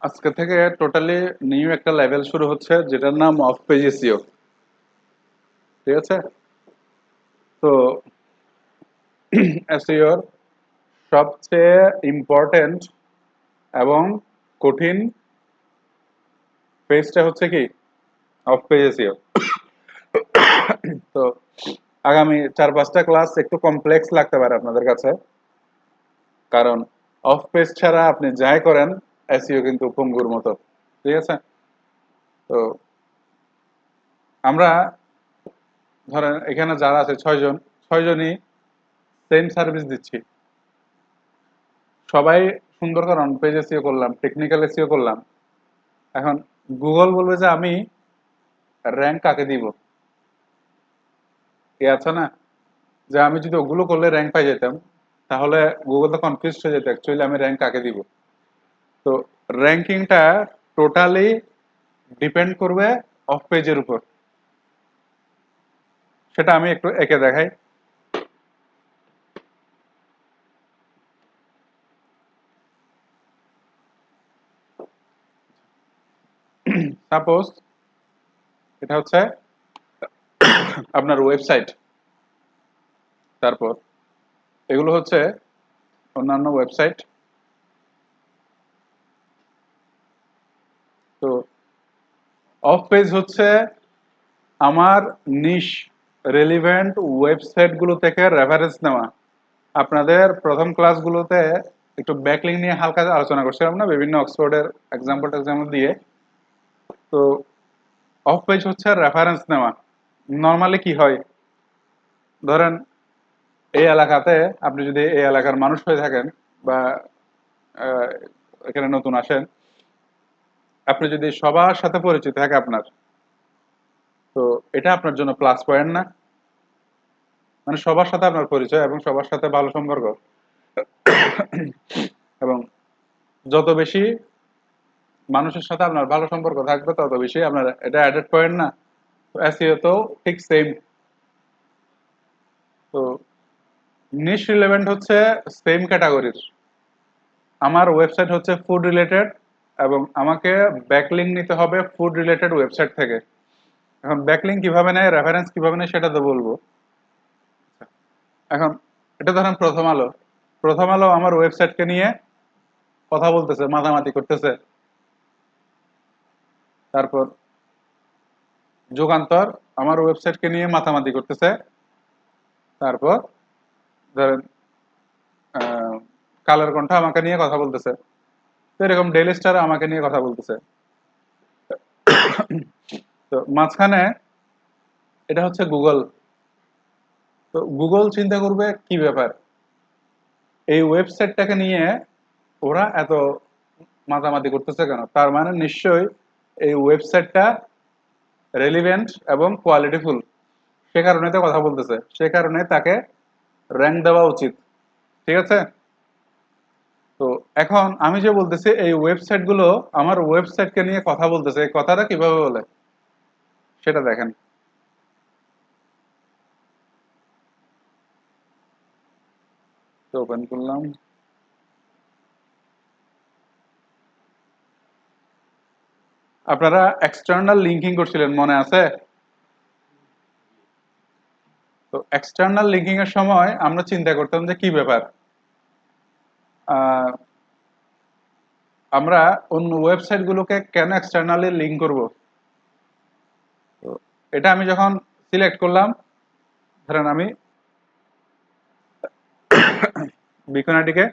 আজকে থেকে totally new একটা লেভেল শুরু হচ্ছে যেটার নাম অফ পেজ এসইও। ঠিক আছে? তো এসইওর সবচেয়ে ইম্পর্টেন্ট এবং কঠিন পেজটা হচ্ছে কি অফ পেজ এসইও। তো আগামী 4-5টা ক্লাস একটু কমপ্লেক্স লাগতে পারে আপনাদের কাছে, কারণ অফ পেজ ছাড়া আপনি যাই করেন এসইও কিন্তু পঙ্গুর মতো। ঠিক আছে? তো আমরা ধরেন এখানে যারা আছে 6 জন, 6 জনই সেম সার্ভিস দিচ্ছি। সবাই সুন্দর করে অন পেজ এসইও করলাম, টেকনিক্যাল এসইও করলাম। এখন গুগল বলবে যে আমি র্যাঙ্ক কাকে দিব? এ আছে না, যে আমি যদি ওগুলো করলে র্যাঙ্ক পাই যেতাম, তাহলে গুগল তো কনফিউজ হয়ে যেত অ্যাকচুয়ালি আমি র্যাঙ্ক কাকে দিব। তো র্যাঙ্কিংটা টোটালি ডিপেন্ড করবে অফ পেজের উপর। সেটা আমি একটু এঁকে দেখাই। সাপোজ এটা হচ্ছে আপনার ওয়েবসাইট, তারপর এগুলো হচ্ছে অন্যান্য ওয়েবসাইট। তো অফ পেজ হচ্ছে আমার নিশ রেলিভেন্ট ওয়েবসাইট গুলো থেকে রেফারেন্স নেওয়া। আপনাদের প্রথম ক্লাসগুলোতে একটু ব্যাকলিং নিয়ে হালকা আলোচনা করছিলাম না, বিভিন্ন অক্সফোর্ডের এক্সাম্পল দিয়ে। তো অফ পেজ হচ্ছে রেফারেন্স নেওয়া। নর্মালি কি হয়, ধরেন এই এলাকাতে আপনি যদি এই এলাকার মানুষ হয়ে থাকেন বা আহ, এখানে নতুন আসেন, আপনি যদি সবার সাথে পরিচিত থাকে আপনার, তো এটা আপনার জন্য প্লাস পয়েন্ট না? মানে সবার সাথে আপনার পরিচয় এবং সবার সাথে ভালো সম্পর্ক, এবং যত বেশি মানুষের সাথে আপনার ভালো সম্পর্ক থাকবে তত বেশি আপনার এটা অ্যাডেড পয়েন্ট না? তো এসইও তো ঠিক সেম। তো নিশ রিলেভেন্ট হচ্ছে সেম ক্যাটাগরির। আমার ওয়েবসাইট হচ্ছে ফুড রিলেটেড এবং আমাকে ব্যাকলিংক নিতে হবে ফুড রিলেটেড ওয়েবসাইট থেকে। এখন ব্যাকলিংক কিভাবে নেয়, রেফারেন্স কিভাবে নেয় সেটা তো বলবো। এখন এটা ধরেন প্রথম আলো। প্রথম আলো আমার ওয়েবসাইটকে নিয়ে কথা বলতেছে, মাতামাতি করতেছে। তারপর যুগান্তর আমার ওয়েবসাইটকে নিয়ে মাতামাতি করতেছে। তারপর ধরেন আহ, কালের কণ্ঠ আমাকে নিয়ে কথা বলতেছে। তো এরকম ডেইলি স্টার আমাকে নিয়ে কথা বলতেছে। তো মাঝখানে এটা হচ্ছে গুগল। তো গুগল চিন্তা করবে কি ব্যাপার, এই ওয়েবসাইটটাকে নিয়ে ওরা এত মাতামাতি করতেছে কেন? তার মানে নিশ্চয়ই এই ওয়েবসাইটটা রেলিভেন্ট এবং কোয়ালিটিফুল, সে কারণে তো কথা বলতেছে, সে কারণে তাকে র্যাঙ্ক দেওয়া উচিত। ঠিক আছে? তো এখন আমি যে বলতেছি এই ওয়েবসাইট গুলো আমার ওয়েবসাইটকে নিয়ে কথা বলতেছে, এই কথাটা কিভাবে বলে সেটা দেখেন। তো ওপেন করলাম। আপনারা এক্সটার্নাল লিঙ্কিং করছিলেন মনে আছে? তো এক্সটার্নাল লিঙ্কিং এর সময় আমরা চিন্তা করতাম যে কি ব্যাপার, আহ, আমরা অন্য ওয়েবসাইট গুলোকে কেন এক্সটার্নালি লিঙ্ক করব? তো এটা আমি যখন সিলেক্ট করলাম, ধরেন আমি বিকোনাটিকে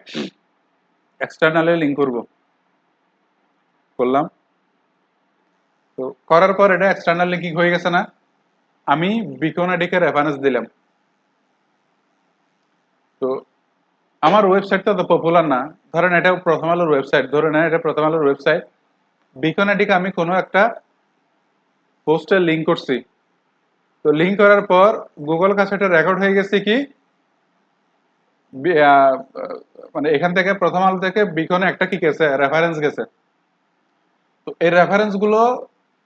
এক্সটার্নালি লিঙ্ক করব, করলাম। তো করার পর এটা এক্সটার্নাল লিঙ্কিং হয়ে গেছে না? আমি বিকোনাটিকে রেফারেন্স দিলাম। তো আমার ওয়েবসাইটটা তো পপুলার না, ধরেন এটা প্রথম আলোর ওয়েবসাইট, ধরে নেন এটা প্রথম আলোর ওয়েবসাইট। বিকোনাটিকে আমি কোনো একটা পোস্টে লিঙ্ক করছি। তো লিঙ্ক করার পর গুগল কাছে এটা রেকর্ড হয়ে গেছে কি, বি- আহ, আহ, মানে এখান থেকে প্রথম আলো থেকে বিকনে একটা কি গেছে, রেফারেন্স গেছে। তো এই রেফারেন্স গুলো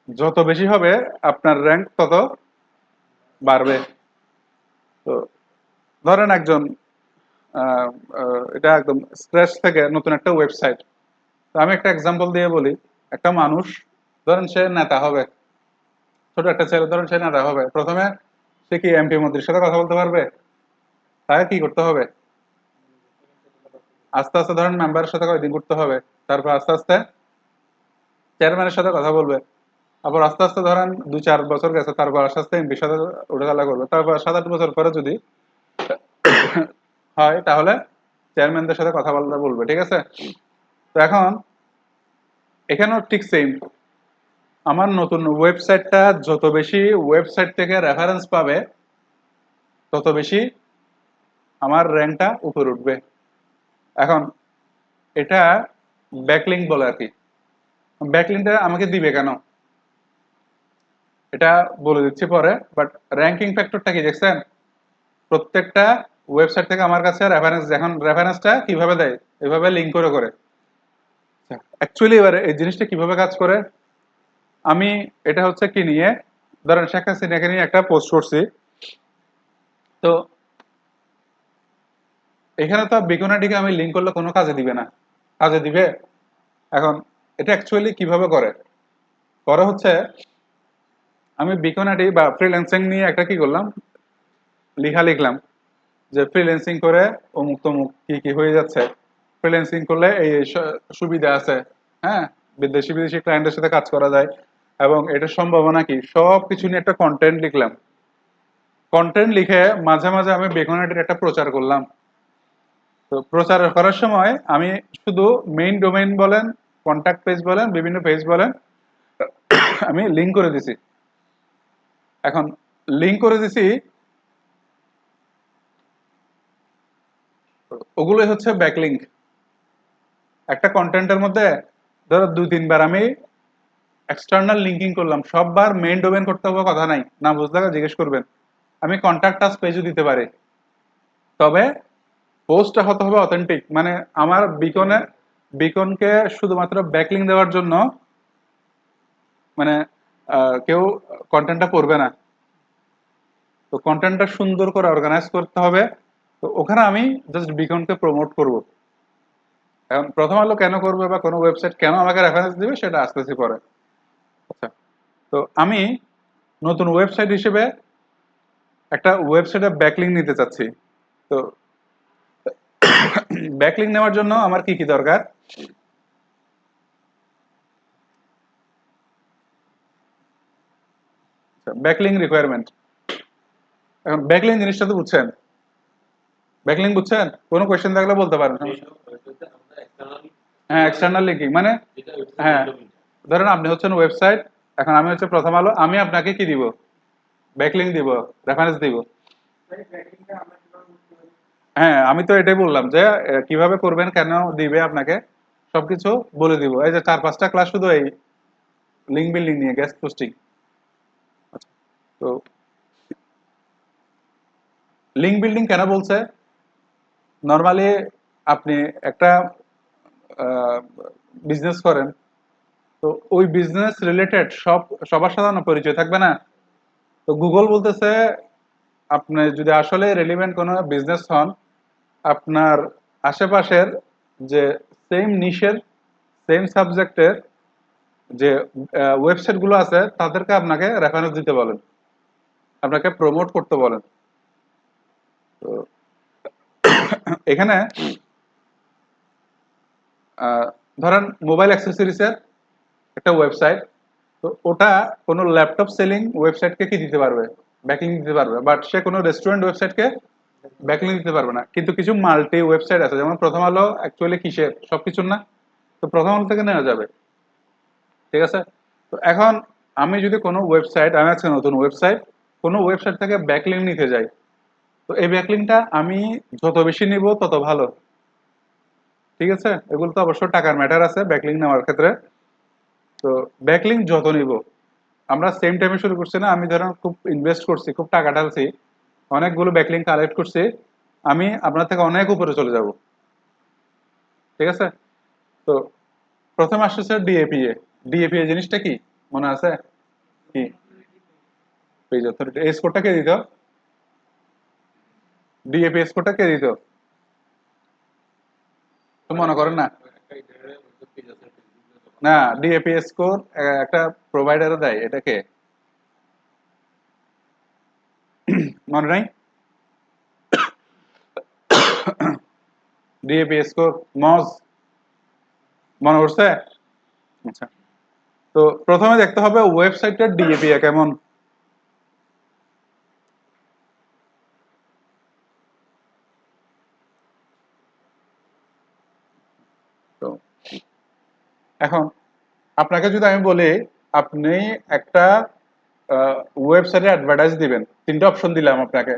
যত বেশি হবে আপনার র্যাঙ্ক তত বাড়বে। তো ধরেন একজন আহ, এটা একদম স্ক্র্যাচ থেকে নতুন একটা ওয়েবসাইট, তো আমি একটা এক্সাম্পল দিয়ে বলি। একটা মানুষ, ধরেন সে নেতা হবে, ছোট একটা ছেলে ধরেন সে নেতা হবে, প্রথমে সে কি এমপি মন্ত্রীর সাথে কথা বলতে পারবে? তাকে কি করতে হবে? আস্তে আস্তে ধরেন মেম্বারের সাথে কয়েকদিন করতে হবে, তারপর আস্তে আস্তে চেয়ারম্যানের সাথে কথা বলবে, আবার আস্তে আস্তে ধরেন 2-4 বছর গেছে, তারপর আস্তে আস্তে এমপির সাথে উঠে খেলা করবে, তারপর 7-8 বছর পরে যদি হয় তাহলে চেয়ারম্যানদের সাথে কথা বলতে বলবে, ঠিক আছে? তো এখন এখানেও ঠিক সেম, আমার নতুন ওয়েবসাইটটা যত বেশি ওয়েবসাইট থেকে রেফারেন্স পাবে তত বেশি আমার র্যাঙ্কটা উপরে উঠবে। এখন এটা ব্যাকলিংক বলে আর কি। ব্যাকলিংকটা আমাকে দিবে কেন এটা বলে দিচ্ছি পরে, বাট র্যাঙ্কিং ফ্যাক্টরটা কি দেখছেন? প্রত্যেকটা ওয়েবসাইট থেকে আমার কাছে রেফারেন্স, এখন রেফারেন্সটা কিভাবে দেয়, এভাবে লিঙ্ক করে করে। অ্যাকচুয়ালি এবার এই জিনিসটা কিভাবে কাজ করে, আমি এটা হচ্ছে কি নিয়ে, ধরেন শেখ হাসিনাকে নিয়ে একটা পোস্ট করছি, তো এখানে তো বিকোনাটিকে আমি লিঙ্ক করলে কোনো কাজে দিবে না, কাজে দিবে? এখন এটা অ্যাকচুয়ালি কিভাবে করে, পরে হচ্ছে আমি বিকোনাটি বা ফ্রিল্যান্সিং নিয়ে একটা কি করলাম, লেখা লিখলাম যে ফ্রিল্যান্সিং করে অমুক তমুক কি কি হয়ে যাচ্ছে, ফ্রিল্যান্সিং করলে এই এই সুবিধা আছে, হ্যাঁ, বিদেশি বিদেশি ক্লায়েন্টের সাথে কাজ করা যায়, এবং এটার সম্ভাবনা কি, সব কিছু নিয়ে একটা কন্টেন্ট লিখলাম। কন্টেন্ট লিখে মাঝে মাঝে আমি বেকোনাটির একটা প্রচার করলাম। তো প্রচার করার সময় আমি শুধু মেইন ডোমেইন বলেন, কন্ট্যাক্ট পেজ বলেন, বিভিন্ন পেজ বলেন, আমি লিঙ্ক করে দিছি। এখন লিঙ্ক করে দিছি, ওগুলোই হচ্ছে ব্যাকলিঙ্ক। একটা কন্টেন্টের মধ্যে ধরো 2-3 বার আমি এক্সটার্নাল লিঙ্কিং করলাম, সববার মেইন ডোমেইন করতে হবে কথা নাই, না বুঝলে জিজ্ঞেস করবেন। আমি কন্ট্যাক্ট আস পেজও দিতে পারি, তবে পোস্টটা হতে হবে অথেন্টিক, মানে আমার বিকনকে শুধুমাত্র ব্যাকলিং দেওয়ার জন্য মানে কেউ কন্টেন্টটা পড়বে না। তো কন্টেন্টটা সুন্দর করে অর্গানাইজ করতে হবে। তো ওখানে আমি জাস্ট বিকনকে প্রমোট করব। এখন প্রথম আলো কেন করবে বা কোনো ওয়েবসাইট কেন আমাকে রেফারেন্স দিবে সেটা আসতেছি পরে। আচ্ছা, তো আমি নতুন ওয়েবসাইট হিসেবে একটা ওয়েবসাইটে ব্যাকলিং নিতে চাচ্ছি। তো ব্যাকলিং নেওয়ার জন্য আমার কি কি দরকার? Backlink requirement. এখন ব্যাকলিং জিনিসটা তো বুঝছেন, ব্যাকলিং বুঝছেন? কোনো কোয়েশ্চেন থাকলে বলতে পারেন। হ্যাঁ, এক্সটার্নাল লিঙ্কিং মানে, হ্যাঁ, ধরেন আপনি হচ্ছেন ওয়েবসাইট, এখন আমি হচ্ছে প্রথম আলো, আমি আপনাকে কি দিব, ব্যাকলিং দিব, রেফারেন্স দিব। হ্যাঁ, আমি তো এটাই বললাম যে কিভাবে করবেন, কেন দিবে আপনাকে, সবকিছু বলে দিব। এই যে 4-5টা ক্লাস শুধু এই লিঙ্ক বিল্ডিং নিয়ে, গেস্ট পোস্টিং। তো লিঙ্ক বিল্ডিং কেন বলছে, নর্মালি আপনি একটা বিজনেস করেন, তো ওই বিজনেস রিলেটেড সবার সাথে না পরিচয় থাকবে না। তো গুগল বলতেছে আপনি যদি আসলে রেলিভেন্ট কোনো বিজনেস হন, আপনার আশেপাশের যে সেম নিশের, সেম সাবজেক্টের যে ওয়েবসাইট গুলো আছে তাদেরকে আপনাকে রেফারেন্স দিতে বলেন, আপনাকে প্রমোট করতে বলেন। তো এখানে ধরেন মোবাইল অ্যাক্সেসরিজের একটা ওয়েবসাইট, তো ওটা কোনো ল্যাপটপ সেলিং ওয়েবসাইটকে কি দিতে পারবে, ব্যাকিং দিতে পারবে, বাট সে কোনো রেস্টুরেন্ট ওয়েবসাইটকে ব্যাকলিং দিতে পারবে না। কিন্তু কিছু মাল্টি ওয়েবসাইট আছে, যেমন প্রথম আলো অ্যাকচুয়ালি কিসের, সবকিছুর না, তো প্রথম আলো থেকে নেওয়া যাবে, ঠিক আছে? তো এখন আমি যদি কোনো ওয়েবসাইট, আমি আজকে নতুন ওয়েবসাইট, কোনো ওয়েবসাইট থেকে ব্যাকলিং নিতে যাই, তো এই ব্যাকলিংটা আমি যত বেশি নিব তত ভালো, ঠিক আছে? এগুলো তো অবশ্য টাকার ম্যাটার আছে ব্যাকলিং নেওয়ার ক্ষেত্রে। তো ব্যাকলিং যত নিব, আমরা সেম টাইমে শুরু করছি না, আমি ধরেন খুব ইনভেস্ট করছি, খুব টাকা ঢালছি, অনেকগুলো ব্যাকলিং কালেক্ট করছি, আমি আপনার থেকে অনেক উপরে চলে যাব, ঠিক আছে? তো প্রথমে আসছে ডিএপিএ। ডিএপিএ জিনিসটা কি মনে আছে? কি পেজ অথরিটি, এই স্কোরটা কে দিত? ডিএপিএ স্কোরটা কে দিত? তো মনে করেন না, না, ডিএপি স্কোর একটা প্রোভাইডারে দেয়, এটাকে মনে নাই? ডিএপি স্কোর, মজ, মনে পড়ছে? আচ্ছা, তো প্রথমে দেখতে হবে ওয়েবসাইটের ডিএপি কেমন। তো এখন আপনাকে যদি আমি বলি আপনি একটা ওয়েবসাইটে অ্যাডভার্টাইজ দিবেন, তিনটা অপশন দিলাম আপনাকে।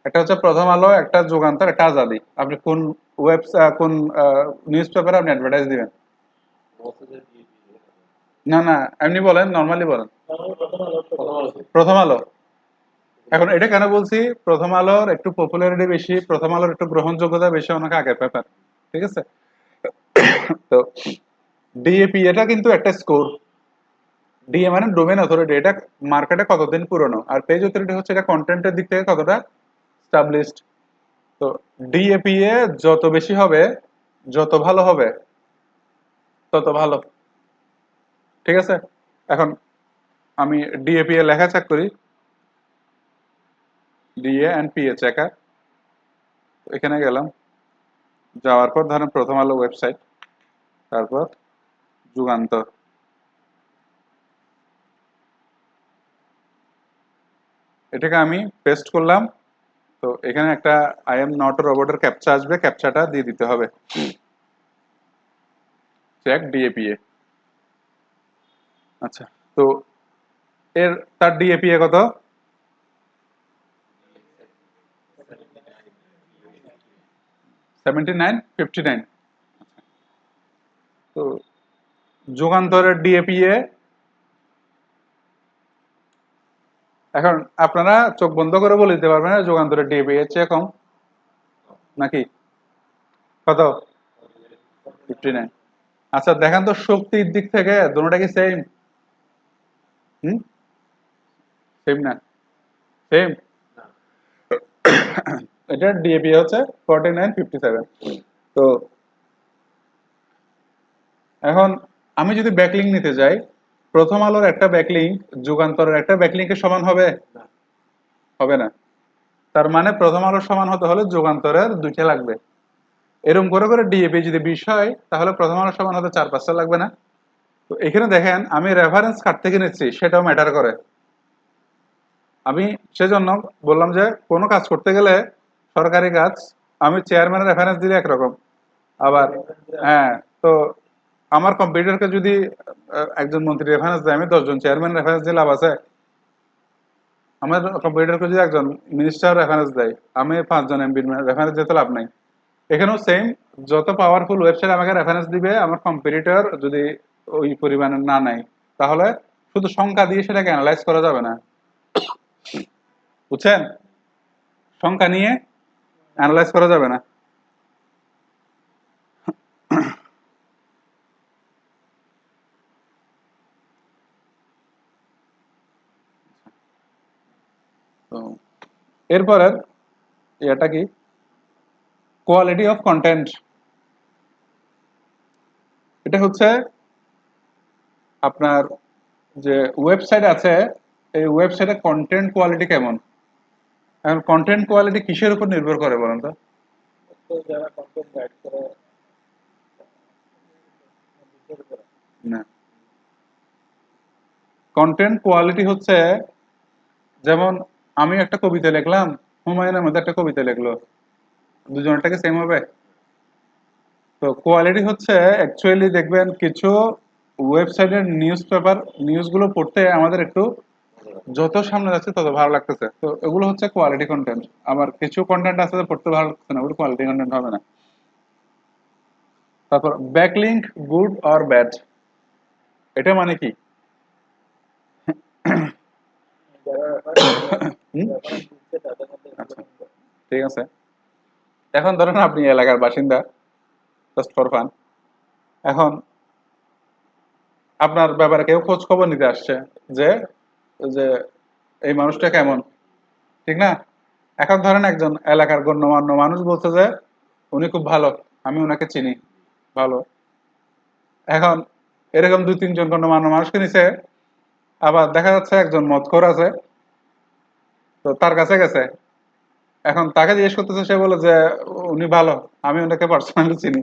একটা হচ্ছে প্রথম আলো, একটা যুগান্তর, একটা আজাদী। আপনি কোন কোন নিউজ পেপারে আপনি অ্যাডভার্টাইজ দিবেন? না না, এমনি বলেন, নর্মালি বলেন। প্রথম আলো। এখন এটা কেন বলছি, প্রথম আলোর একটু পপুলারিটি বেশি, প্রথম আলোর একটু গ্রহণযোগ্যতা বেশি, অনেক আগের পেপার, ঠিক আছে? তো ডিএপি এটা কিন্তু একটা স্কোর। ডিএ মানে ডোমেন অথরিটি, এটা মার্কেটে কতদিন পুরনো, আর পেজ অথরিটি হচ্ছে এটা কন্টেন্টের দিক থেকে কতটা স্টাবলিশড। তো ডিএপিএ যত বেশি হবে, যত ভালো হবে, তত ভালো, ঠিক আছে? এখন আমি ডিএপিএ লেখা চেক করি, ডিএ এন্ড পিএ চেকার। এখানে গেলাম, যাওয়ার পর ধরেন প্রথম আলো ওয়েবসাইট, তারপর যুগান্তর, এটাকে আমি পেস্ট করলাম। তো এখানে একটা আই এম নট রোবটের ক্যাপচা আসবে, ক্যাপচাটা দিয়ে দিতে হবে, চেক ডিএপিএ। আচ্ছা, তো তার ডিএপিএ কত? 7959। তো যুগান্তরের ডিএপিএ, এখন আপনারা চোখ বন্ধ করে বলে দিতে পারবেন না যুগান্তরের ডিএপিএ এর চেয়ে কম নাকি? কত? 59। আচ্ছা দেখেন তো শক্তির দিক থেকে দুটোটা কি সেম? হুম, সেম না? সেম। এটা ডিএপি হচ্ছে 4957। তো এখন আমি যদি ব্যাকলিংক নিতে যাই, প্রথম আলোর একটা ব্যাকলিংক যুগান্তরের একটা ব্যাকলিংকের সমান হবে? হবে না। তার মানে প্রথম আলোর সমান হতে হলে যুগান্তরের দুইটা লাগবে। এরকম করে করে ডিএপি যদি 20 হয়, তাহলে প্রথম আলোর সমান হতে 4-5টা লাগবে না? তো এখানে দেখেন আমি রেফারেন্স কার থেকে নিচ্ছি সেটাও ম্যাটার করে। আমি সেজন্য বললাম যে কোনো কাজ করতে গেলে, সরকারি কাজ, আমি চেয়ারম্যানের রেফারেন্স দিলে একরকম, আবার হ্যাঁ, তো আমার কম্পিউটারকে যদি একজন মন্ত্রী রেফারেন্স দেয়, আমি 10জন চেয়ারম্যান রেফারেন্স দিয়ে লাভ আছে? আমার কম্পিউটারকে যদি একজন মিনিস্টার রেফারেন্স দেয়, আমি 5জন এমপির রেফারেন্স দিতে লাভ নাই। এখানেও সেম, যত পাওয়ারফুল ওয়েবসাইট আমাকে রেফারেন্স দিবে, আমার কম্পিটিটর যদি ওই পরিমাণে না নেয়, তাহলে শুধু সংখ্যা দিয়ে সেটাকে অ্যানালাইজ করা যাবে না, বুঝছেন? সংখ্যা নিয়ে অ্যানালাইজ করা যাবে না। তো এরপরের এটা কি, কোয়ালিটি অফ কন্টেন্ট। এটা হচ্ছে আপনার যে ওয়েবসাইট আছে, এই ওয়েবসাইটের কন্টেন্ট কোয়ালিটি কেমন। এখন কন্টেন্ট কোয়ালিটি কিসের উপর নির্ভর করে বলেন তো? না, কন্টেন্ট কোয়ালিটি হচ্ছে, যেমন আমি একটা কবিতা লিখলাম, হুমায়ুন আহমেদ একটা কবিতা লিখলো, দুজনেরটাকে সেম হবে? তো কোয়ালিটি হচ্ছে অ্যাকচুয়ালি দেখবেন কিছু ওয়েবসাইটের নিউজ পেপার, নিউজগুলো পড়তে আমাদের একটু যত সামনে যাচ্ছে তত ভালো লাগতেছে, তো এগুলো হচ্ছে কোয়ালিটি কন্টেন্ট। আবার কিছু কন্টেন্ট আছে যে পড়তে ভালো লাগছে না, ওগুলো কোয়ালিটি কন্টেন্ট হবে না। তারপর ব্যাকলিংক গুড অর ব্যাড, এটা মানে কি? হুম? আচ্ছা, ঠিক আছে। এখন ধরেন আপনি এলাকার বাসিন্দা, জাস্ট ফর ফান। এখন আপনার ব্যাপারে কেউ খোঁজ খবর নিতে আসছে যে যে এই মানুষটা কেমন, ঠিক না? এখন ধরেন একজন এলাকার গণ্যমান্য মানুষ বলছে যে উনি খুব ভালো, আমি ওনাকে চিনি, ভালো। এখন এরকম 2-3 জন গণ্যমান্য মানুষকে নিছে, আবার দেখা যাচ্ছে একজন মদখোর আছে, তো তার কাছে গেছে, এখন তাকে জিজ্ঞেস করতেছে, সে বলে যে উনি ভালো, আমি ওনাকে পার্সোনালি চিনি।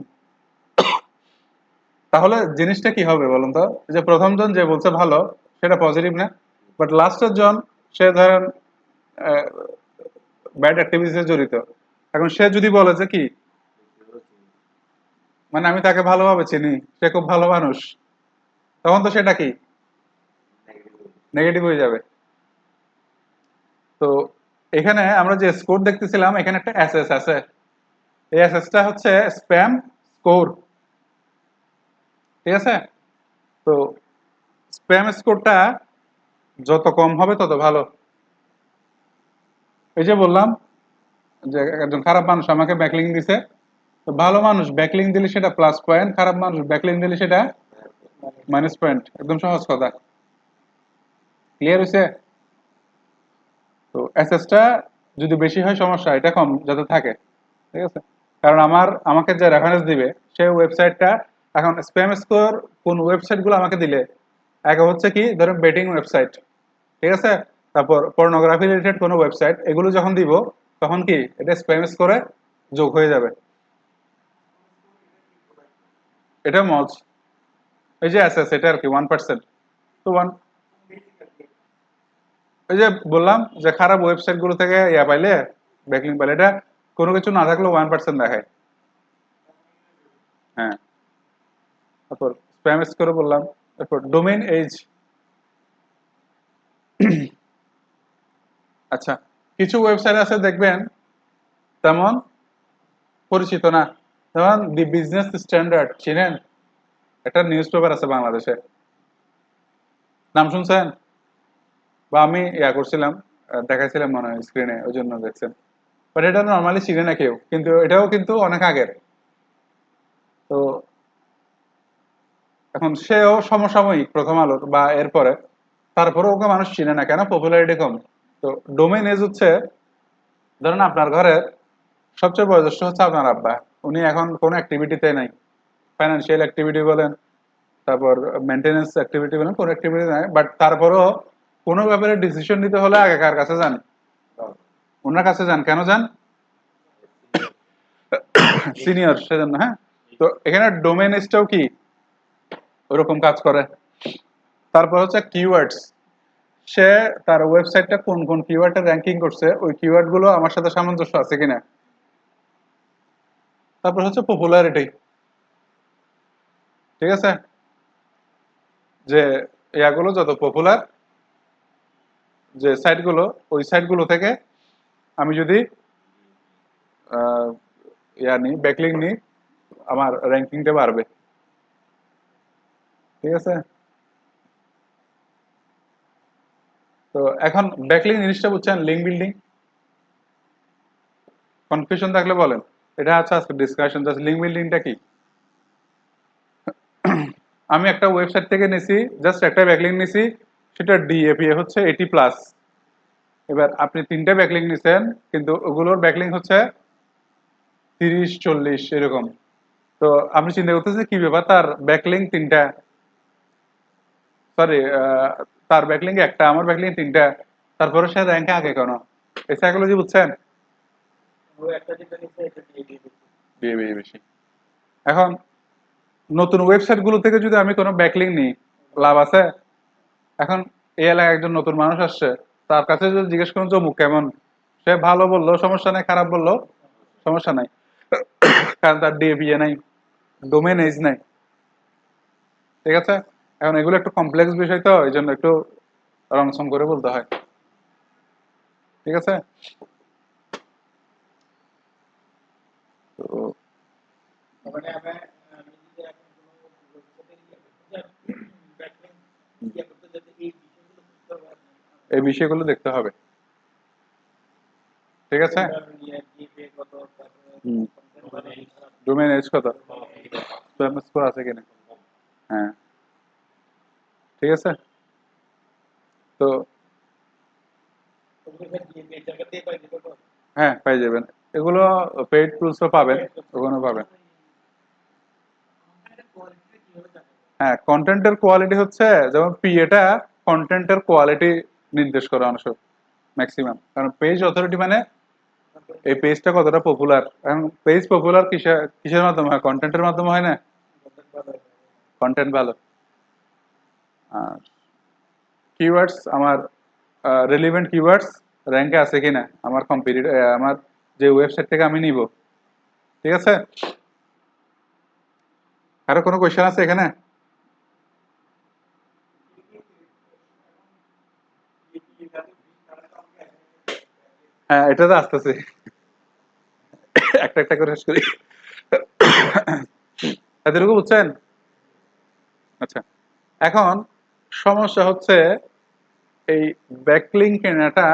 তাহলে জিনিসটা কি হবে বলুন তো, যে প্রথম জন যে বলছে ভালো সেটা পজিটিভ না, বাট লাস্টের জন সে ধরেন ব্যাড অ্যাক্টিভিটিসে জড়িত, এখন সে যদি বলে যে কি, মানে আমি তাকে ভালোভাবে চিনি, সে খুব ভালো মানুষ, তখন তো সেটা কি নেগেটিভ হয়ে যাবে। তো এখানে আমরা যে স্কোর দেখতেছিলাম, এখানে একটা এসএস আছে, এই এসএসটা হচ্ছে স্প্যাম স্কোর, ঠিক আছে? তো স্প্যাম স্কোরটা যত কম হবে তত ভালো। এই যে বললাম যে একজন খারাপ মানুষ আমাকে ব্যাকলিং দিছে, তো ভালো মানুষ ব্যাকলিং দিলে সেটা প্লাস পয়েন্ট, খারাপ মানুষ ব্যাকলিং দিলে সেটা মাইনাস পয়েন্ট। একদম সহজ কথা, ক্লিয়ার হয়েছে? তো এসএসটা যদি বেশি হয় সমস্যা, এটা কম যাতে থাকে, ঠিক আছে? কারণ আমাকে যে রেফারেন্স দিবে সেই ওয়েবসাইটটা, এখন স্প্যাম স্কোর কোন ওয়েবসাইটগুলো আমাকে দিলে, একে হচ্ছে কি ধরেন বেটিং ওয়েবসাইট, ঠিক আছে, তারপর পর্নোগ্রাফি রিলেটেড কোনো ওয়েবসাইট, এগুলো যখন দিব তখন কি এটা স্প্যাম স্কোরে যোগ হয়ে যাবে। এটা মজ, এই যে এসএস এটা আর কি 1%। তো ওই যে বললাম যে খারাপ ওয়েবসাইট গুলো থেকে ইয়া পাইলে, ব্যাকলিং পাইলে, এটা কোনো কিছু না থাকলেও 1% দেখায়। হ্যাঁ, তারপর স্প্যাম স্কোর বললাম, তারপর ডোমেইন এজ। আচ্ছা, কিছু ওয়েবসাইট আছে দেখবেন তেমন পরিচিত না, যেমন দি বিজনেস স্ট্যান্ডার্ড, চিনেন? একটা নিউজ পেপার আছে বাংলাদেশে, নাম শুনছেন? বা আমি ইয়া করছিলাম, দেখাইছিলাম মনে হয় স্ক্রিনে, ওই জন্য দেখছেন। বাট এটা নর্মালি চিনে না কেউ, কিন্তু এটাও কিন্তু অনেক আগের। তো এখন সেও সমসাময়িক প্রথম আলোর বা এরপরে, তারপরে ওকে মানুষ চিনে না কেন, পপুলারিটি কম। তো ডোমেইন এজ হচ্ছে, ধরেন আপনার ঘরে সবচেয়ে বয়োজ্যেষ্ঠ হচ্ছে আপনার আব্বা, উনি এখন কোনো অ্যাক্টিভিটিতে নাই, ফাইন্যান্সিয়াল অ্যাক্টিভিটি বলেন, তারপর মেনটেন্যান্স অ্যাক্টিভিটি বলেন, কোনো অ্যাক্টিভিটি নাই, বাট তারপরেও কোনো ব্যাপারে ডিসিশন নিতে হলে আগে কার কাছে যান? ওনার কাছে যান, কেন যান? সিনিয়র, সেজন্য। হ্যাঁ, তো এখানে ডোমেইন এজটাও কি ওরকম কাজ করে। তারপর হচ্ছে কিওয়ার্ডস, সে তার ওয়েবসাইটটা কোন কোন কিওয়ার্ডে র্যাঙ্কিং করছে, ওই কিওয়ার্ড গুলো আমার সাথে সামঞ্জস্য আছে কিনা। তারপর হচ্ছে পপুলারিটি, ঠিক আছে, যে ইয়াগুলো যত পপুলার, যে সাইটগুলো, ওই সাইটগুলো থেকে আমি যদি আহ, ইয়া নিই, ব্যাকলিং নিই, আমার র্যাঙ্কিংটা বাড়বে, ঠিক আছে? তো এখন ব্যাকলিং জিনিসটা বুঝছেন, লিঙ্ক বিল্ডিং, কনফিউশন থাকলে বলেন। এটা আছে আজকে ডিসকাশন, জাস্ট লিঙ্ক বিল্ডিংটা কি। আমি একটা ওয়েবসাইট থেকে নিছি, জাস্ট একটা ব্যাকলিং নিছি, সেটা ডিএপিএ হচ্ছে 80+। এবার আপনি 3টে ব্যাকলিং নিছেন, কিন্তু ওগুলোর ব্যাকলিং হচ্ছে 30-40 এরকম। তো আপনি চিন্তা করতেছেন কি ব্যাপার, তার ব্যাকলিং 3টা, সরি, তার ব্যাকলিং একটা, আমার ব্যাকলিং 3টা, তারপরে সে র্যাঙ্কে আগে কেন? এই সাইকোলজি বুঝছেন? বিয়ে বিয়ে বেশি। এখন নতুন ওয়েবসাইট গুলো থেকে যদি আমি কোনো ব্যাকলিং নিই, লাভ আছে? এখন এই এলাকায় একজন নতুন মানুষ আসছে, তার কাছে যদি জিজ্ঞেস করুন যে অমুক কেমন, সে ভালো বললো সমস্যা নাই, খারাপ বললো সমস্যা নাই, কারণ তার ডিএপিএ নাই, ডোমেন এজ নাই, ঠিক আছে? এখন এগুলো একটু কমপ্লেক্স বিষয়, তো এই জন্য একটু রংসং করে বলতে হয়, ঠিক আছে? তো এই বিষয়গুলো দেখতে হবে, ঠিক আছে? ডোমেন এজ কত, স্প্যাম স্কোর আছে কিনা, হ্যাঁ, ঠিক আছে? তো হ্যাঁ, পাই যাবেন, এগুলো পেইড টুলসও পাবেন, ওখানেও পাবেন। হ্যাঁ, কন্টেন্টের কোয়ালিটি হচ্ছে যেমন পিএটা কন্টেন্টের কোয়ালিটি নির্দেশ করে অংশ ম্যাক্সিমাম, কারণ পেজ অথরিটি মানে এই পেজটা কতটা পপুলার। এখন পেজ পপুলার কিসের মাধ্যমে হয়? কন্টেন্টের মাধ্যমে হয় না? কন্টেন্ট ভালো। আর কিওয়ার্ডস আমার রেলিভেন্ট কিওয়ার্ডস র্যাঙ্কে আছে কিনা আমার আমার যে ওয়েবসাইট থেকে আমি নিব। ঠিক আছে, আরো কোনো কোয়েশ্চেন আছে এখানে? হ্যাঁ, এটা তো আসতেছে, একটা একটা করে শেষ করি। এতটুকু বুঝছেন? আচ্ছা, এখন সমস্যা হচ্ছে এই ব্যাকলিঙ্ক কেনাটা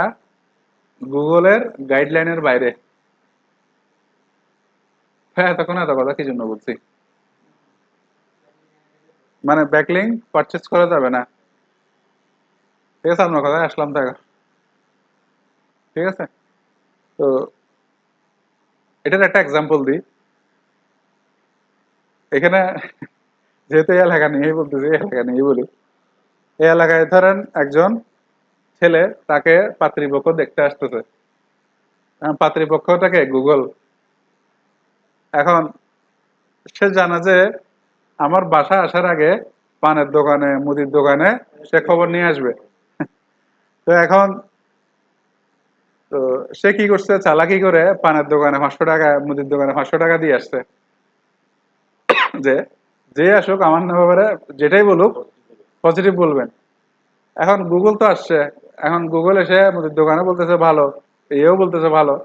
গুগলের গাইডলাইনের বাইরে। হ্যাঁ, তখন এত কথা কি জন্য বলছি, মানে ব্যাকলিঙ্ক পারচেজ করা যাবে না। ঠিক আছে, আপনার কথায় আসলাম তো এখন। ঠিক আছে, তো এটার একটা এক্সাম্পল দিই এখানে, যেহেতু এই এলাকা নিয়েই বলতেছি, এই এলাকা নিয়েই বলি। এই এলাকায় ধরেন একজন ছেলে, তাকে পাত্রীপক্ষ দেখতে আসতেছে। পাত্রীপক্ষটাকে গুগল। এখন সে জানা যে আমার বাসা আসার আগে পানের দোকানে মুদির দোকানে সে খবর নিয়ে আসবে। তো এখন তো সে কি করছে, চালাকি করে পানের দোকানে 500 টাকা, মুদির দোকানে 500 টাকা দিয়ে আসছে, যে যে আসুক আমার ব্যাপারে যেটাই বলুক পজিটিভ বলবেন। এখন গুগল তো আসছে, এখন গুগল এসে মুদির দোকানে বলতেছে ভালো, এও বলতেছে ভালো।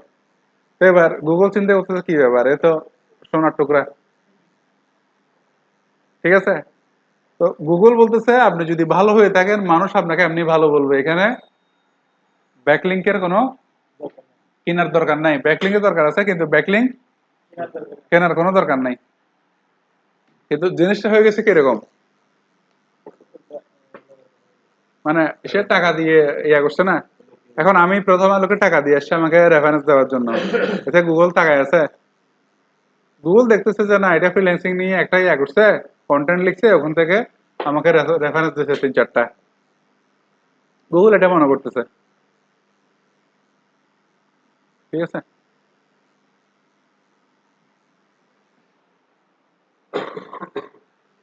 তো এবার গুগল চিন্তা করতেছে কি ব্যাপার, এ তো সোনার টুকরা। ঠিক আছে, তো গুগল বলতেছে আপনি যদি ভালো হয়ে থাকেন মানুষ আপনাকে এমনি ভালো বলবে, এখানে ব্যাকলিংকের কোনো কেনার দরকার নাই। ব্যাকলিংকের দরকার আছে কিন্তু ব্যাকলিংক কেনার কোনো দরকার নাই। কিন্তু জিনিসটা হয়ে গেছে কিরকম, মানে সে টাকা দিয়ে ইয়া করছে না। এখন আমি প্রথম আলোকে টাকা দিয়ে আসছি আমাকে রেফারেন্স দেওয়ার জন্য, এতে গুগল টাকায় আছে? গুগল দেখতেছে যে না, এটা ফ্রিল্যান্সিং নিয়ে একটা ইয়া করছে, কন্টেন্ট লিখছে, ওখান থেকে আমাকে রেফারেন্স দিয়েছে 3-4টা। গুগল এটা মনে করতেছে। ঠিক আছে,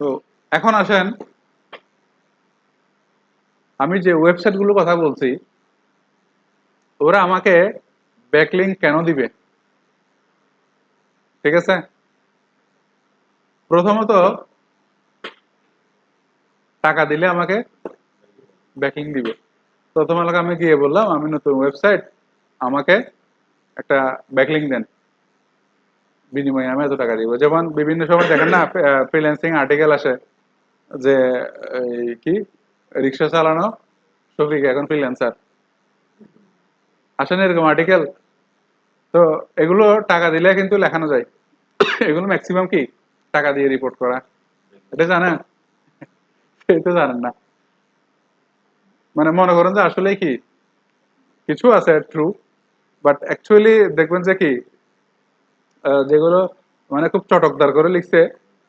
তো এখন আসেন, আমি যে ওয়েবসাইট গুলোর কথা বলছি ওরা আমাকে ব্যাকলিংক কেন দিবে? ঠিক আছে, প্রথমত টাকা দিলে আমাকে ব্যাকলিংক দিবে। প্রথম আলোকে আমি গিয়ে বললাম আমি নতুন ওয়েবসাইট, আমাকে একটা ব্যাকলিংক দেন, বিনিময়ে আমি এত টাকা দিব। যেমন বিভিন্ন সময় দেখেন না, ফ্রিল্যান্সিং আর্টিকেল আসে যে এই কি রিক্সা চালানো শফিক এখন ফ্রিল্যান্সার, আসেন এরকম আর্টিকেল। তো এগুলো টাকা দিলে কিন্তু লেখানো যায়। এগুলো ম্যাক্সিমাম কি টাকা দিয়ে রিপোর্ট করা, এটা জানেন? এই তো জানেন না। মানে মনে করেন যে আসলে কি কিছু আছে ট্রু, বাট অ্যাকচুয়ালি দেখবেন যে কি যেগুলো মানে খুব চটকদার করে লিখছে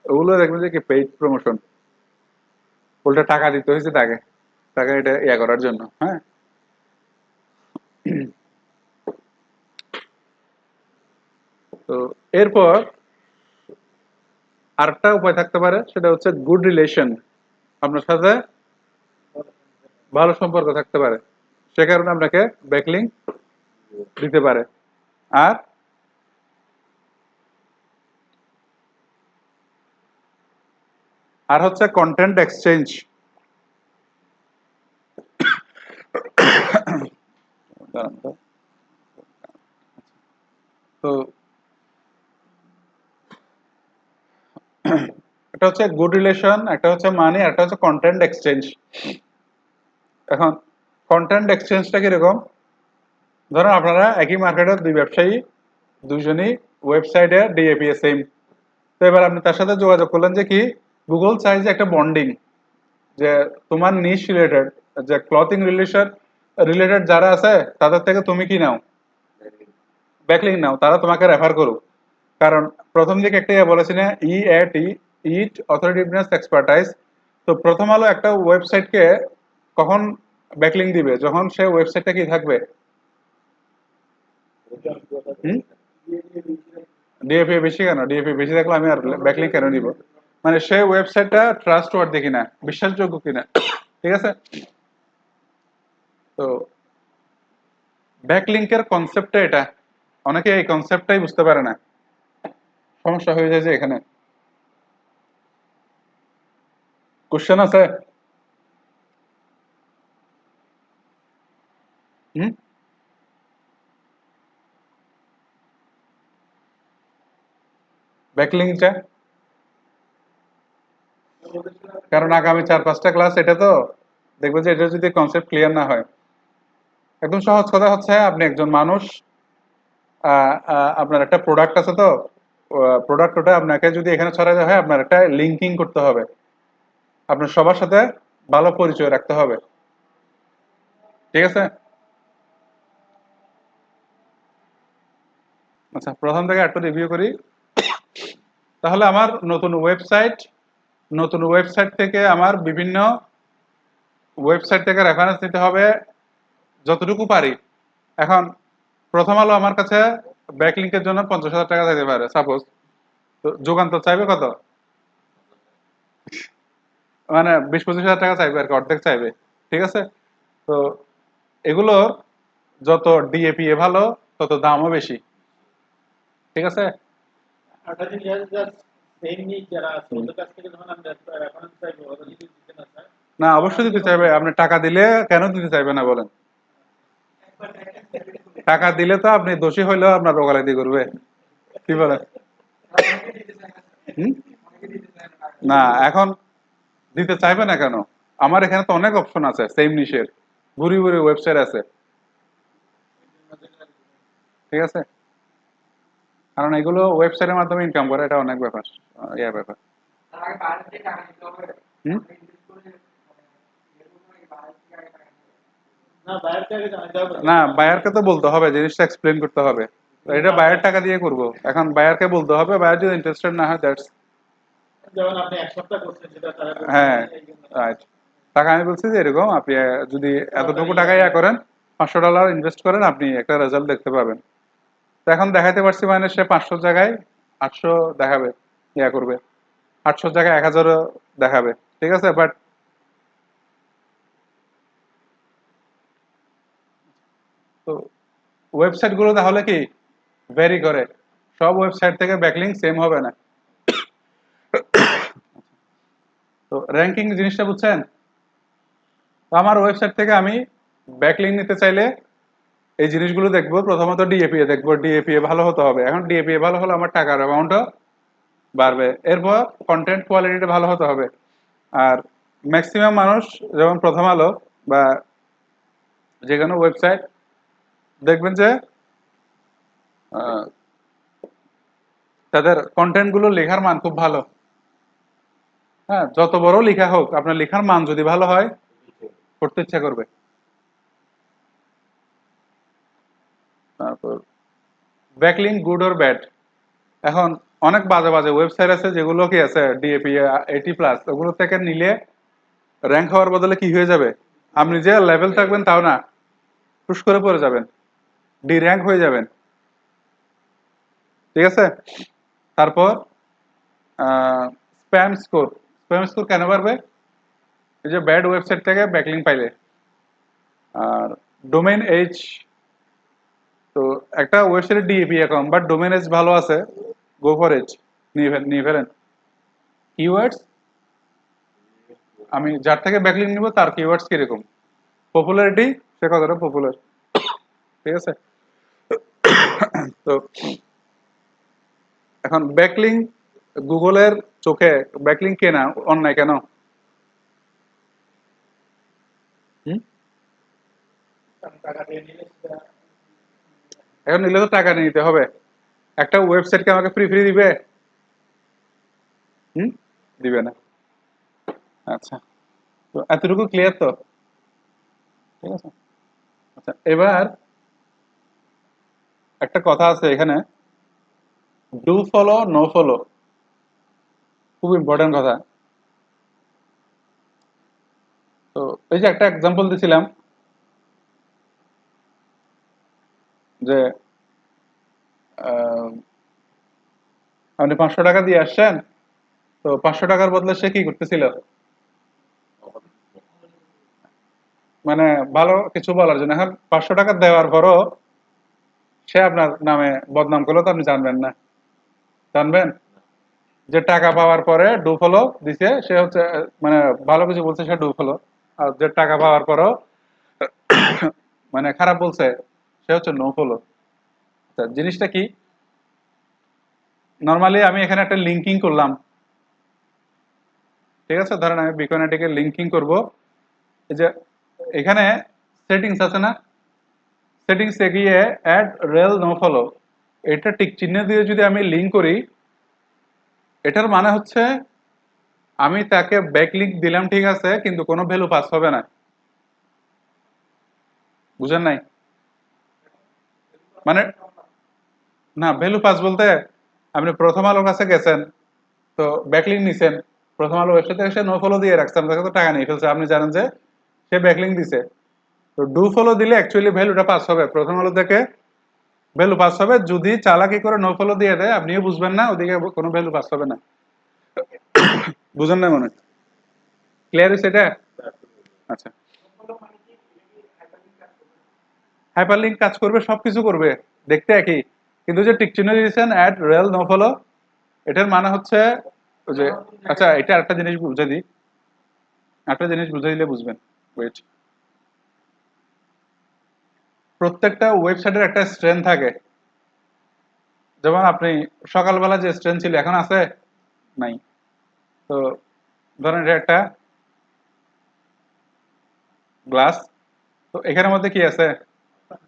ওগুলো দেখবেন যে কি পেইড প্রমোশন, উল্টা টাকা দিতে হয়েছে তাকে, টাকা এটা ইয়া করার জন্য। হ্যাঁ, তো এরপর আরেকটা উপায় থাকতে পারে, সেটা হচ্ছে গুড রিলেশন, আপনার সাথে ভালো সম্পর্ক থাকতে পারে, সে কারণে আপনাকে ব্যাকলিংক দিতে পারে। আর আর হচ্ছে কন্টেন্ট এক্সচেঞ্জ। তো এটা হচ্ছে গুড রিলেশন, একটা হচ্ছে মানি, একটা হচ্ছে কন্টেন্ট এক্সচেঞ্জ। এখন কন্টেন্ট এক্সচেঞ্জটা কিরকম, ধরুন আপনারা একই মার্কেটের দুই ব্যবসায়ী, দুজনই ওয়েবসাইটে ডিএপি সেম। তো এবার আপনি তার সাথে যোগাযোগ করলেন যে কি গুগল চাই যে একটা বন্ডিং, যে তোমার নিশ রিলেটেড, যে ক্লথিং রিলেটেড যারা আছে তাদের থেকে তুমি কি নাও, ব্যাকলিং নাও, তারা তোমাকে রেফার করুক। কারণ প্রথম দিকে একটা বলেছি না, ই এট ইট অথরিটিভনেস এক্সপার্টাইজ, তো প্রথম আলো একটা ওয়েবসাইটকে কখন ব্যাকলিং দিবে, যখন সে ওয়েবসাইটটা কি থাকবে, হুম, ডিএপি বেশি কেন, ডিএপি বেশি থাকলে আমি আর ব্যাকলিং কেন দিব, মানে সে ওয়েবসাইটটা ট্রাস্ট ওয়ার্দি কিনা, বিশ্বাসযোগ্য কিনা, ঠিক আছে। তো ব্যাকলিংকের কনসেপ্টটা এটা, অনেকে এই কনসেপ্টটাই বুঝতে পারে না, সমস্যা হয়ে যায় যে এখানে। কোশ্চেন আছে? হুম, ব্যাকলিংটা কারণ আগামী 4-5টা ক্লাস এটা তো দেখবে যে এটা যদি কনসেপ্ট ক্লিয়ার না হয়, একদম সহজ কথা হচ্ছে আপনি একজন মানুষ, আপনার একটা প্রোডাক্ট আছে, তো প্রোডাক্ট ওটা আপনাকে যদি এখানে ছড়াতে হয় আপনার একটা লিঙ্কিং করতে হবে, আপনার সবার সাথে ভালো পরিচয় রাখতে হবে, ঠিক আছে। আচ্ছা, প্রথম থেকে একটু রিভিউ করি। তাহলে আমার নতুন ওয়েবসাইট থেকে আমার বিভিন্ন ওয়েবসাইট থেকে রেফারেন্স নিতে হবে যতটুকু পারি। এখন প্রথম আলো আমার কাছে ব্যাকলিংকের জন্য 50,000 টাকা চাইতে পারে সাপোজ, তো যুগান্তর চাইবে কত, মানে 20-25 হাজার টাকা চাইবে আর কি, অর্ধেক চাইবে, ঠিক আছে। তো এগুলোর যত ডিএপিএ ভালো তত দামও বেশি, ঠিক আছে। একটা জিনিস আছে যে সেম নিজ যারা আছে ওদের কাছ থেকে যখন আমরা রেফারেন্স চাইবো ওরা যদি দিতে না চায় না, অবশ্যই দিতে চাইবে, আপনি টাকা দিলে কেন দিতে চাইবে না বলেন, টাকা দিলে তো আপনি দোষী হইলেও আপনার ওকালতি করবে, কি বলেন? হুম? না, এখন দিতে চাইবে না কেন, আমার এখানে তো অনেক অপশন আছে সেম নিশের, ভুরি ভুরি ওয়েবসাইট আছে, ঠিক আছে। কারণ এগুলো ওয়েবসাইটের মাধ্যমে ইনকাম করে, এটা অনেক ব্যাপার, ব্যাপার। হুম, না বাইরে থেকে জানাতে হবে না, বায়ারকে তো বলতে হবে, জিনিসটা এক্সপ্লেন করতে হবে, তো এটা বায়ার টাকা দিয়ে করব, এখন বায়ারকে বলতে হবে, বায়ার যদি ইন্টারেস্টেড না হয় দ্যাটস, যেমন আপনি এক সপ্তাহ করছেন যেটা তারা বলছে যে হ্যাঁ, এই জন্য রাইট। টাকা আমি বলছি যে এরকম আপনি যদি এতটুকু টাকা ইয়া করেন, $500 ইনভেস্ট করেন, আপনি একটা রেজাল্ট দেখতে পাবেন। তো এখন দেখাতে পারছি মানে সে 500 জায়গায় 800 দেখাবে, ইয়া করবে, 800 জায়গায় 1000 দেখাবে, ঠিক আছে। বাট তো ওয়েবসাইট গুলো তাহলে কি ভ্যারি করে, সব ওয়েবসাইট থেকে ব্যাকলিং সেম হবে না। তো র্যাঙ্কিং জিনিসটা বুঝছেন, তো আমার ওয়েবসাইট থেকে আমি ব্যাকলিং নিতে চাইলে এই জিনিসগুলো দেখবো, প্রথমত ডিএপিএ দেখবো, ডিএপিএ ভালো হতে হবে, এখন ডিএপিএ ভালো হলে আমার টাকার অ্যামাউন্টও বাড়বে, এরপর কন্টেন্ট কোয়ালিটিটা ভালো হতে হবে। আর ম্যাক্সিমাম মানুষ যেমন প্রথম আলো বা যে কোনো ওয়েবসাইট দেখবেন যে আহ, তাদের কন্টেন্ট গুলো লেখার মান খুব ভালো, হ্যাঁ, যত বড় লেখা হোক আপনার লেখার মান যদি ভালো হয় পড়তে ইচ্ছা করবে। তারপর ব্যাকলিং গুড অর ব্যাড, এখন অনেক বাজে বাজে ওয়েবসাইট আছে যেগুলো কি আছে ডিএপি 80+, ওগুলো থেকে নিলে র্যাঙ্ক হওয়ার বদলে কি হয়ে যাবে, আপনি যে লেভেল থাকবেন তাও না, টুস করে পড়ে যাবেন, ডি র্যাঙ্ক হয়ে যাবেন, ঠিক আছে। তারপর স্প্যাম স্কোর, স্প্যাম স্কোর কেন বাড়বে, এই যে ব্যাড ওয়েবসাইট থেকে ব্যাকলিং পাইলে। আর ডোমেইন এজ, তো একটা ওয়েবসাইটের DAP account but domain age ভালো আছে, গো ফর এজ, নিয়ে ফেলেন। কিওয়ার্ডস, আমি যার থেকে ব্যাকলিং নিব তার কিওয়ার্ডস কিরকম, পপুলারিটি, সে কতটা পপুলার, ঠিক আছে। তো এখন ব্যাকলিং গুগলের চোখে ব্যাকলিং কেনা অন্যায় কেন, হুম? টাকা দিয়ে নিলে সেটা এখন নিলে তো টাকা নিতে হবে, একটা ওয়েবসাইটকে আমাকে ফ্রি ফ্রি দিবে, হুম, দিবে না। আচ্ছা, তো এতটুকু ক্লিয়ার তো, ঠিক আছে। আচ্ছা, এবার একটা কথা আছে এখানে, ডু ফলো নো ফলো, খুব ইম্পর্টেন্ট কথা। তো এই যে একটা এক্সাম্পল দিছিলাম যে আহ, আপনি 500 টাকা দিয়ে আসছেন, তো 500 টাকার বদলে সে কি করতেছিল, মানে ভালো কিছু বলার জন্য। এখন 500 টাকা দেওয়ার পরও সে আপনার নামে বদনাম করলো, তো আপনি জানবেন না? জানবেন? যে টাকা পাওয়ার পরে ডু ফলো দিছে সে হচ্ছে মানে ভালো কিছু বলছে সে ডু ফলো, আর যে টাকা পাওয়ার পরও মানে খারাপ বলছে সে হচ্ছে নো ফলো। আচ্ছা, জিনিসটা কি? নর্মালি আমি এখানে একটা লিঙ্কিং করলাম, ঠিক আছে? ধরেন আমি বিকনেটিকে লিঙ্কিং করব। এই যে এখানে সেটিংস আছে না, সেটিংস এ গিয়ে অ্যাড রেল নো ফলো, এটা টিক চিহ্ন দিয়ে যদি আমি লিঙ্ক করি, এটার মানে হচ্ছে আমি তাকে ব্যাক লিঙ্ক দিলাম, ঠিক আছে, কিন্তু কোনো ভ্যালু পাস হবে না। বুঝেন নাই? মানে না, ভ্যালু পাস বলতে আপনি প্রথম আলোর কাছে গেছেন, তো ব্যাকলিং নিছেন, প্রথম আলো ওয়েবসাইটে এসে নো ফলো দিয়ে রাখছেন, তাকে তো টাকা নিয়ে ফেলছে, আপনি জানেন যে সে ব্যাকলিং দিছে। তো ডু ফলো দিলে অ্যাকচুয়ালি ভ্যালুটা পাস হবে, প্রথম আলো থেকে ভ্যালু পাস হবে। যদি চালাকি করে নো ফলো দিয়ে দেয়, আপনিও বুঝবেন না, ওদিকে কোনো ভ্যালু পাস হবে না। বুঝেন না মনে হয়? ক্লিয়ার হয়েছে এটা? আচ্ছা, হাইপারলিংক কাজ করবে, সবকিছু করবে, দেখতে একই, কিন্তু যে টিক চিহ্ন দিয়েছেন অ্যাড রেল নো ফলো, এটার মানে হচ্ছে ওই যে, আচ্ছা এটা আরেকটা জিনিস বুঝে দিই, একটা জিনিস বুঝে দিলে বুঝবেন। ওয়েট, প্রত্যেকটা ওয়েবসাইটের একটা স্ট্রেংথ থাকে। যেমন আপনি সকালবেলা যে স্ট্রেংথ ছিল এখন আছে? নাই। তো ধরেন এটা একটা গ্লাস, তো এখানের মধ্যে কি আছে?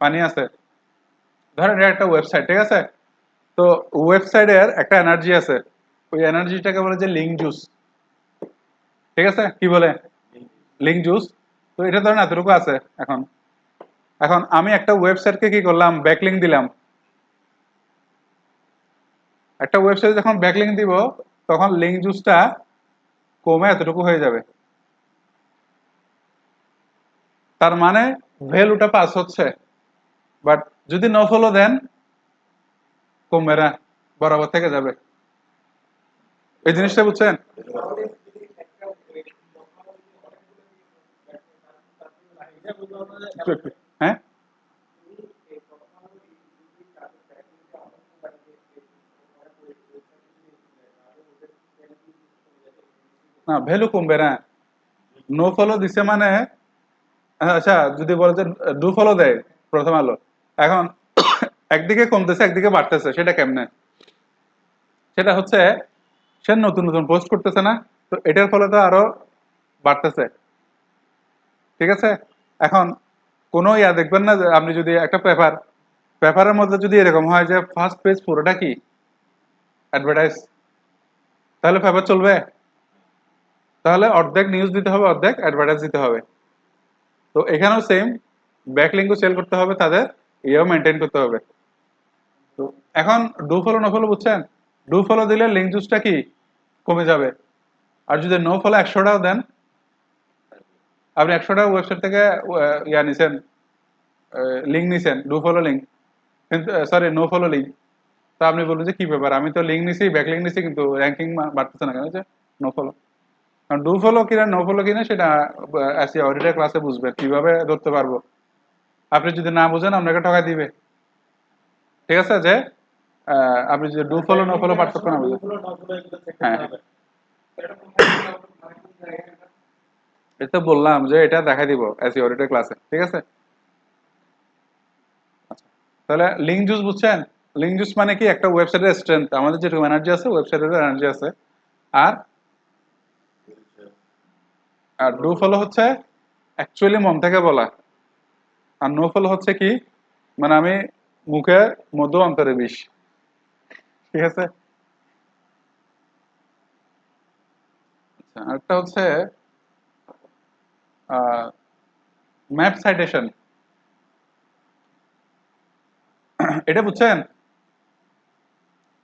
পানি আছে। ধরেন এটা একটা ওয়েবসাইট, ঠিক আছে? তো ওয়েবসাইটের একটা এনার্জি আছে, ওই এনার্জিটাকে বলে যে লিঙ্ক জুস, ঠিক আছে? কি বলে? Link juice. তো এটা ধরেন এতটুকু আছে। এখন এখন আমি একটা ওয়েবসাইটকে কি করলাম, ব্যাকলিঙ্ক দিলাম। একটা ওয়েবসাইটে যখন ব্যাকলিঙ্ক দিব, তখন লিঙ্ক জুসটা কমে এতটুকু হয়ে যাবে। তার মানে ভ্যালুটা পাস হচ্ছে, বাট যদি নো ফলো দেন কমবে না, বরাবর থেকে যাবে। এই জিনিসটা বুঝছেন? এটা বুঝলাম না যে একটু একটু, হ্যাঁ। না, ভ্যালু কমবে না। নো ফলো দিছে মানে, আচ্ছা যদি বলে যে ডু ফলো দেয় প্রথম আলো, এখন একদিকে কমতেছে একদিকে বাড়তেছে, সেটা কেমনে? সেটা হচ্ছে সে নতুন নতুন পোস্ট করতেছে না, তো এটার ফলে তো আরো বাড়তেছে, ঠিক আছে? এখন কোনো ইয়া দেখবেন না যে আপনি যদি একটা পেপারের মধ্যে যদি এরকম হয় যে ফার্স্ট পেজ পুরোটা কি অ্যাডভার্টাইজ, তাহলে পেপার চলবে? তাহলে অর্ধেক নিউজ দিতে হবে, অর্ধেক অ্যাডভার্টাইজ দিতে হবে। তো এখানেও সেম, ব্যাকলিঙ্কও সেল করতে হবে, তাদের ইয়েও মেনটেন করতে হবে। তো এখন ডু ফলো নো ফলো বুঝছেন? ডু ফলো দিলে লিঙ্ক জুসটা কি কমে যাবে, আর যদি নো ফলো 100টাও দেন, আপনি 100টা ওয়েবসাইট থেকে ইয়া নিছেন, লিঙ্ক নিছেন, ডু ফলো লিঙ্ক, কিন্তু সরি নো ফলো লিঙ্ক, তো আপনি বলবেন যে কি ব্যাপার, আমি তো লিঙ্ক নিছি, ব্যাক লিঙ্ক নিছি, কিন্তু র্যাঙ্কিং বাড়তেছে না কেন? যে নো ফলো। কারণ ডু ফলো কিনা নো ফলো কিনা সেটা এসি অডিটের ক্লাসে বুঝবেন, কিভাবে ধরতে পারবো। আপনি যদি না বুঝেন আপনাকে ঠকাই দিবে, ঠিক আছে? যে আপনি যদি ডু ফলো নো ফলো ব্যাকলিংকের পার্থক্য সময় না বুঝেন। ডুগুলো নগুলো এগুলো চেক হ্যাঁ করতে হ্যাঁ, হবে। এটা তো বললাম যে এটা দেখাই দিব এসি অডিটের ক্লাসে, ঠিক আছে? আচ্ছা, তাহলে লিঙ্ক জুস বুঝছেন? লিঙ্ক জুস মানে কি, একটা ওয়েবসাইটের স্ট্রেংথ, আমাদের যেটুকু এনার্জি আছে ওয়েবসাইটের এনার্জি আছে। আর আর ডু ফলো হচ্ছে অ্যাকচুয়ালি মন থেকে বলা, আর নো ফলো হচ্ছে কি, মানে আমি মুখে মধু অন্তরে বিষ, ঠিক আছে? আচ্ছা, আরেকটা হচ্ছে ম্যাপ সাইটেশন। এটা বুঝছেন?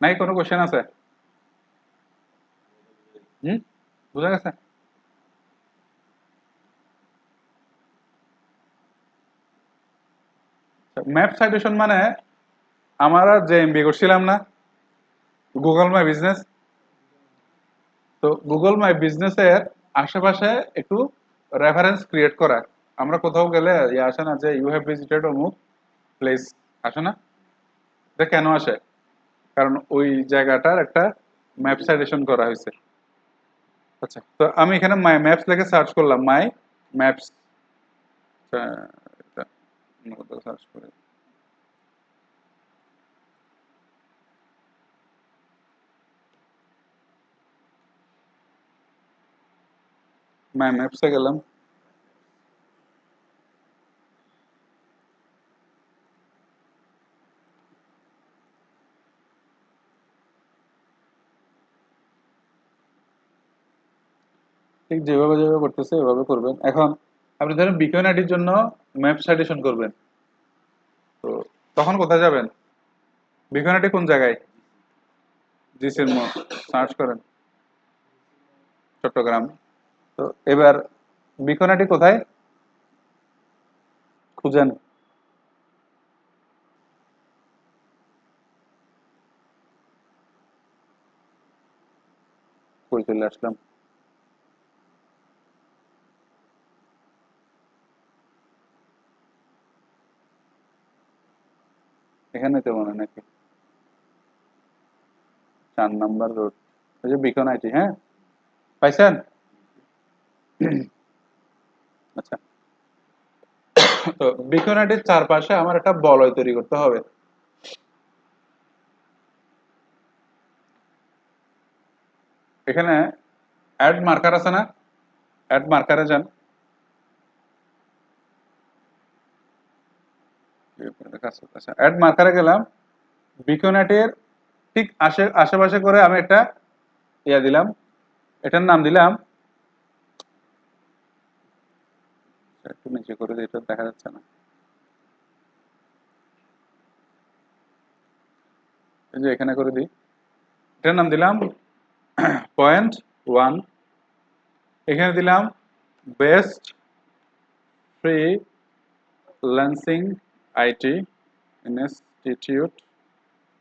নাই কোনো কোশ্চেন আছে? হুম, বুঝা গেছে? ম্যাপ সাইটেশন মানে আমরা যে এমবি করছিলাম না গুগল মাই বিজনেস, তো গুগল মাই বিজনেসের আশেপাশে একটু রেফারেন্স ক্রিয়েট করা। আমরা কোথাও গেলে ইয়ে আসে না যে ইউ হ্যাভ ভিজিটেড অমুক প্লেস, আসে না? এটা কেন আসে? কারণ ওই জায়গাটার একটা ম্যাপ সাইটেশন করা হয়েছে। আচ্ছা, তো আমি এখানে মাই ম্যাপস লিখে সার্চ করলাম, মাই ম্যাপস, সার্চ করে মাই ম্যাপসে গেলাম। ঠিক যেভাবে যেভাবে করতেছে এভাবে করবেন। এখন আপনি ধরেন বিকন আইডির জন্য ম্যাপ সাজেশন করবেন, তো তখন কোথায় যাবেন? বিকন আইডি কোন জায়গায়? জিসির মোড়, সার্চ করেন চট্টগ্রাম। তো এবার বিকন আইডি কোথায় খুঁজেন? কই চলে আসলাম? এখানে তো মনে হয় নাকি 4 নম্বর রোড, ওই যে বিকন আইটি, হ্যাঁ পাইছেন? আচ্ছা, তো বিকন আইটির চারপাশে আমার একটা বলয় তৈরি করতে হবে। এখানে অ্যাড মার্কার আছে না? অ্যাড মার্কারে যান। আচ্ছা, অ্যাড মার্কারে গেলাম, বিকনেটের ঠিক আশেপাশে করে আমি একটা ইয়া দিলাম, এটার নাম দিলাম, একটু নিচে করে দিই, এটা দেখা যাচ্ছে না, এই যে এখানে করে দিই, এটার নাম দিলাম .1। এখানে দিলাম best free lancing IT institute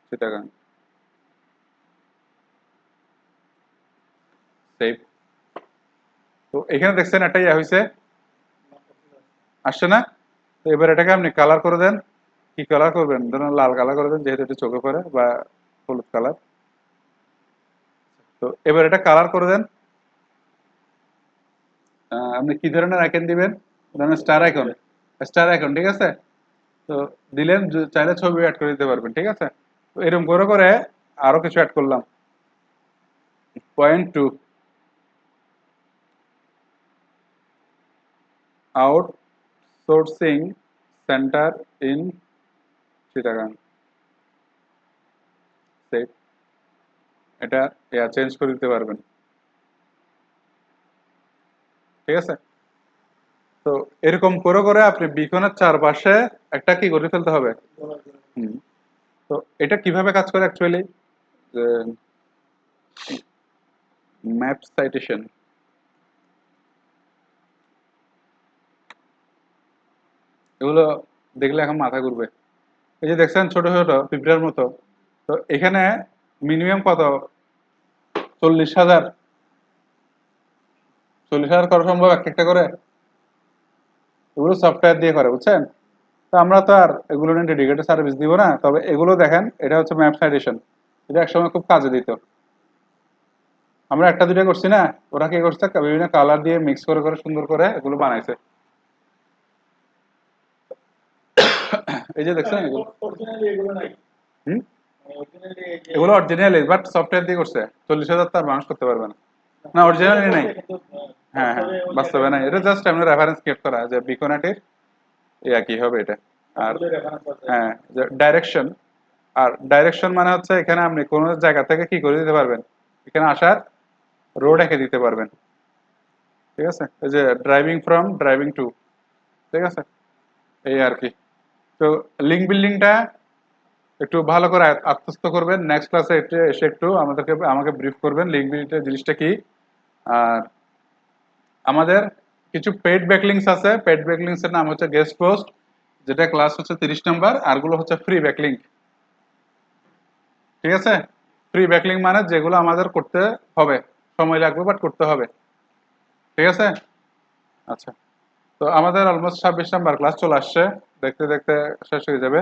Chittagong, save. তো এখানে দেখছেন একটা ইয়া হয়েছে, আসছে না? তো এবার এটাকে আপনি কালার করে দেন। কি কালার করবেন? ধরুন লাল কালার করে দেন, যেহেতু এটা চোখে পড়ে, বা হলুদ কালার। তো এবার এটা কালার করে দেন। আপনি কি ধরনের আইকন দিবেন? ধরেন স্টার আইকন, স্টার আইকন, ঠিক আছে। তো দিলেন, চাইলে ছবি অ্যাড করে দিতে পারবেন, ঠিক আছে। তো এরকম করে করে আরো কিছু অ্যাড করলাম। .2 outsourcing centre in Chittagong, save. এটা চেঞ্জ করে দিতে পারবেন, ঠিক আছে। তো এরকম করে করে আপনি বিকনের চারপাশে একটা কি করে ফেলতে হবে। হুম। তো এটা কিভাবে কাজ করে অ্যাকচুয়ালি, ম্যাপ সাইটেশন, এগুলো দেখলে এখন মাথা ঘুরবে। এই যে দেখছেন ছোট ছোট পিঁপড়ার মতো, তো এখানে মিনিমাম কত? 40,000। 40,000 করা সম্ভব একটা একটা করে? এগুলো সফটওয়্যার দিয়ে করে, বুঝছেন। তো আমরা তো আর এগুলো নিয়ে ডেডিকেটেড সার্ভিস দিব না, তবে এগুলো দেখেন, এটা হচ্ছে ম্যাপ সাইটেশন, এটা একসময় খুব কাজে দিত। আমরা একটা দুইটা করছি না, ওরা কি করছে, বিভিন্ন কালার দিয়ে মিক্স করে করে সুন্দর করে এগুলো বানাইছে। এই যে দেখছেন এগুলো, অরিজিনালি এগুলো নাই। হুম, অরিজিনালি এই যে এগুলো অরিজিনাল, বাট সফটওয়্যার দিয়ে করছে। 40,000 তার মানুষ করতে পারবে না। না, অরিজিনালি নাই। কিন্তু হ্যাঁ হ্যাঁ, বাস্তবে ওই বাস্তবে নাই, এটা জায়গায় জাস্ট আমরা রেফারেন্স ক্রিয়েট করা যে বিকোনাটির কি হবে এটা। আর সবগুলো রেফারেন্স আছে। হ্যাঁ, ডাইরেকশন, আর ডাইরেকশন মানে হচ্ছে এখানে আপনি কোন জায়গা থেকে কি করে দিতে পারবেন, এখানে আসার রোড এঁকে দিতে পারবেন, ঠিক আছে। এই যে ড্রাইভিং টু, ঠিক আছে, এই আর কি। তো লিঙ্ক বিল্ডিংটা একটু ভালো করে আত্মস্থ করবেন, নেক্সট ক্লাসে এসে একটু আমাকে ব্রিফ করবেন লিঙ্ক বিল্ডিং জিনিসটা কি। আর আমাদের কিছু পেড ব্যাকলিংস আছে, পেড ব্যাকলিংস এর নাম হচ্ছে গেস্ট পোস্ট, যেটা ক্লাস হচ্ছে 30 নাম্বার, আরগুলো হচ্ছে ফ্রি ব্যাকলিংক। ঠিক আছে? ফ্রি ব্যাকলিংক মানে যেগুলো আমাদের করতে হবে, সময় লাগবে বাট করতে হবে। ঠিক আছে? আচ্ছা, তো আমাদের অলমোস্ট 26 নাম্বার ক্লাস চলে আসছে, দেখতে দেখতে শেষ হয়ে যাবে।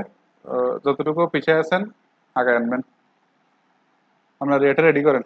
যতটুকু পিছিয়ে আছেন আগে আনবেন। আপনারা এটা রেডি করেন।